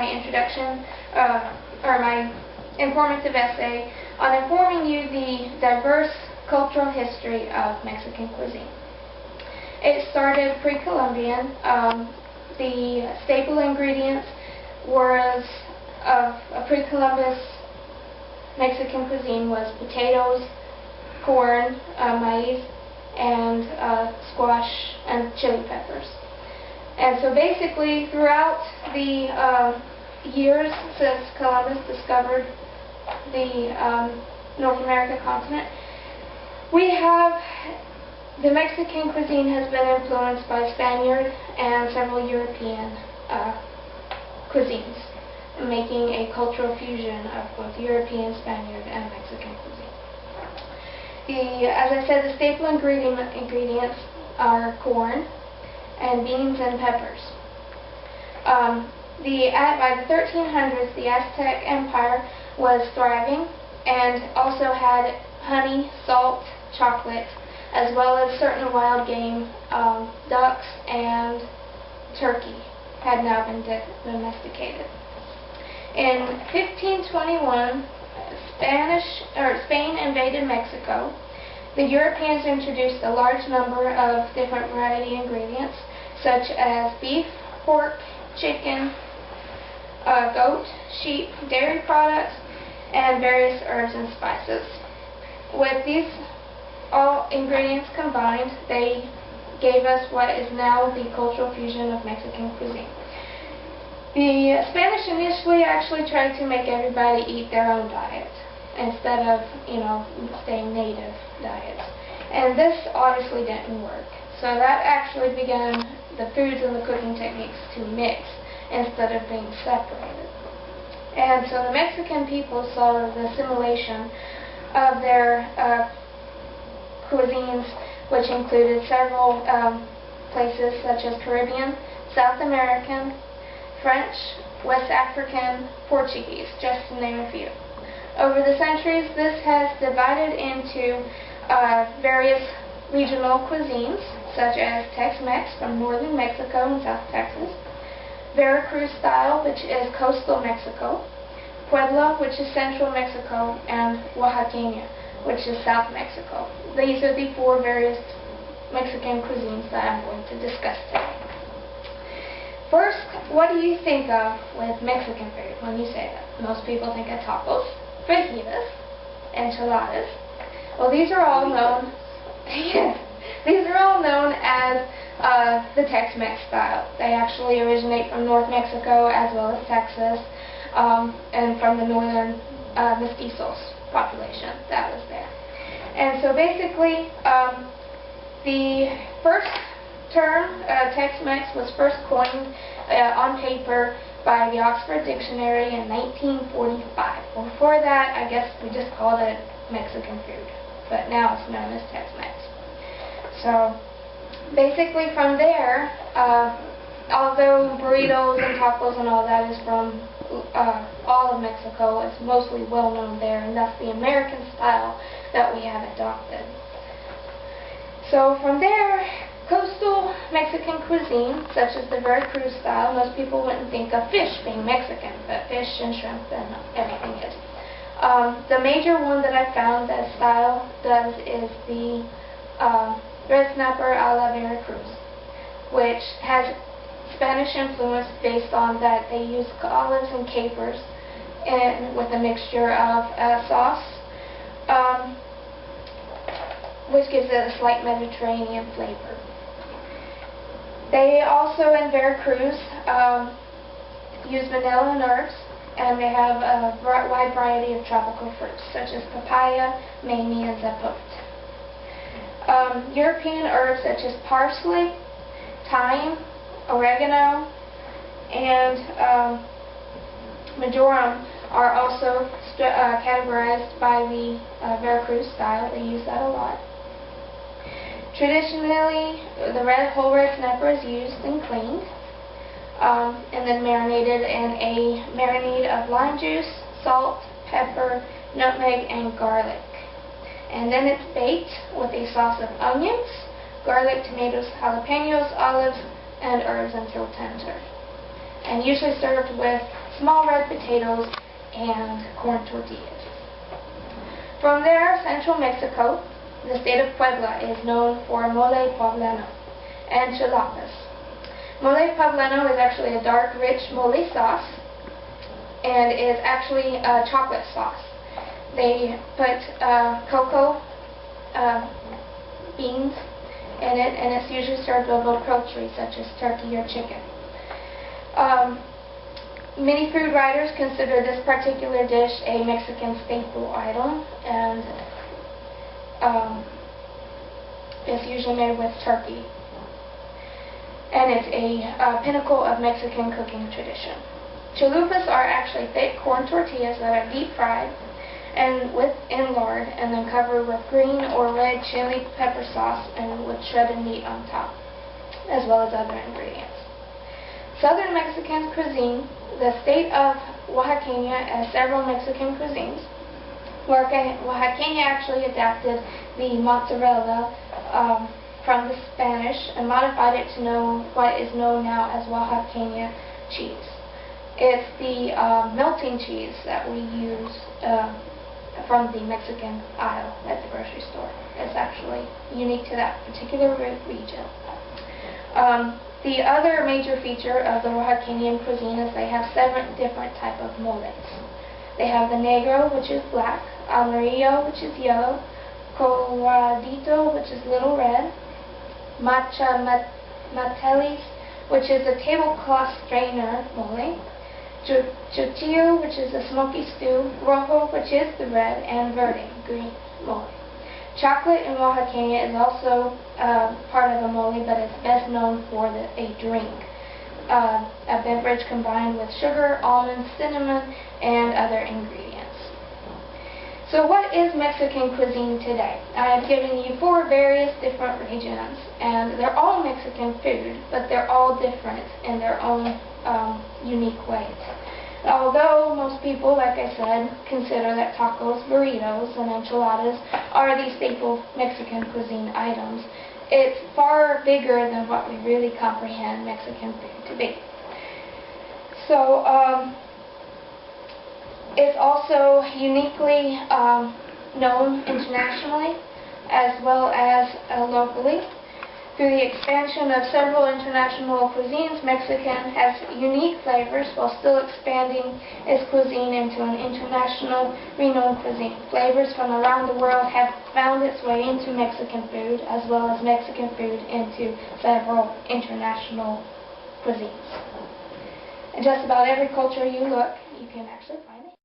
my introduction, or my informative essay on informing you the diverse cultural history of Mexican cuisine. It started pre-Columbian. The staple ingredients of a pre-Columbus Mexican cuisine was potatoes, corn, maize, and squash and chili peppers. And so basically throughout the years since Columbus discovered the North American continent, the Mexican cuisine has been influenced by Spaniard and several European cuisines, making a cultural fusion of both European, Spaniard, and Mexican cuisine. As I said, the staple ingredients are corn and beans and peppers. By the 1300s, the Aztec Empire was thriving and also had honey, salt, chocolate, as well as certain wild game, ducks and turkey had now been domesticated. In 1521, Spain invaded Mexico. The Europeans introduced a large number of different variety ingredients, such as beef, pork, chicken, goat, sheep, dairy products, and various herbs and spices. With these all ingredients combined, they gave us what is now the cultural fusion of Mexican cuisine. The Spanish initially actually tried to make everybody eat their own diet instead of, staying native diets. And this obviously didn't work. So that actually began the foods and the cooking techniques to mix instead of being separated. And so the Mexican people saw the assimilation of their cuisines, which included several places such as Caribbean, South American, French, West African, Portuguese, just to name a few. Over the centuries, this has divided into various regional cuisines, such as Tex-Mex from northern Mexico and South Texas, Veracruz style, which is coastal Mexico, Puebla, which is central Mexico, and Oaxaqueña, which is South Mexico. These are the four various Mexican cuisines that I'm going to discuss today. First, what do you think of with Mexican food when you say that? Most people think of tacos, fajitas, enchiladas. Well, these are all known. These are all known as the Tex-Mex style. They actually originate from North Mexico as well as Texas, and from the northern mestizos population that was there. And so basically, the first term, Tex-Mex, was first coined on paper by the Oxford Dictionary in 1945. Well, before that, I guess we just called it Mexican food, but now it's known as Tex-Mex. So basically from there, although burritos and tacos and all that is from all of Mexico, it's mostly well known there, and that's the American style that we have adopted. So from there, coastal Mexican cuisine, such as the Veracruz style, most people wouldn't think of fish being Mexican, but fish and shrimp and everything is. The major one that I found that style does is the red snapper a la Veracruz, which has Spanish influence based on that they use olives and capers with a mixture of sauce, which gives it a slight Mediterranean flavor. They also, in Veracruz, use vanilla and herbs, and they have a wide variety of tropical fruits, such as papaya, mamey, and zapote. European herbs such as parsley, thyme, oregano, and marjoram are also categorized by the Veracruz style. They use that a lot. Traditionally, the whole red snapper is used and cleaned, and then marinated in a marinade of lime juice, salt, pepper, nutmeg, and garlic. And then it's baked with a sauce of onions, garlic, tomatoes, jalapenos, olives, and herbs until tender. And usually served with small red potatoes, and corn tortillas. From there, central Mexico, the state of Puebla is known for mole poblano and chilapas. Mole poblano is actually a dark, rich mole sauce, and is actually a chocolate sauce. They put cocoa beans in it, and it's usually served over poultry such as turkey or chicken. Many food writers consider this particular dish a Mexican staple item, and it's usually made with turkey. And it's a pinnacle of Mexican cooking tradition. Chalupas are actually thick corn tortillas that are deep fried and in lard, and then covered with green or red chili pepper sauce and with shredded meat on top, as well as other ingredients. Southern Mexican cuisine. The state of Oaxaca has several Mexican cuisines. Oaxaca actually adapted the mozzarella from the Spanish and modified it to know what is known now as Oaxaca cheese. It's the melting cheese that we use from the Mexican aisle at the grocery store. It's actually unique to that particular region. The other major feature of the Oaxacan cuisine is they have 7 different types of moles. They have the negro, which is black, amarillo, which is yellow, coloradito, which is little red, matelis, which is a tablecloth strainer mole, chuchillo, which is a smoky stew, rojo, which is the red, and verde, green mole. Chocolate in Oaxaca is also part of the mole, but it's best known for a drink, a beverage combined with sugar, almonds, cinnamon, and other ingredients. So what is Mexican cuisine today? I have given you 4 various different regions, and they're all Mexican food, but they're all different in their own unique ways. Although most people, like I said, consider that tacos, burritos, and enchiladas are the staple Mexican cuisine items, it's far bigger than what we really comprehend Mexican food to be. So it's also uniquely known internationally as well as locally. Through the expansion of several international cuisines, Mexican has unique flavors while still expanding its cuisine into an international renowned cuisine. Flavors from around the world have found its way into Mexican food, as well as Mexican food into several international cuisines. In just about every culture you look, you can actually find it.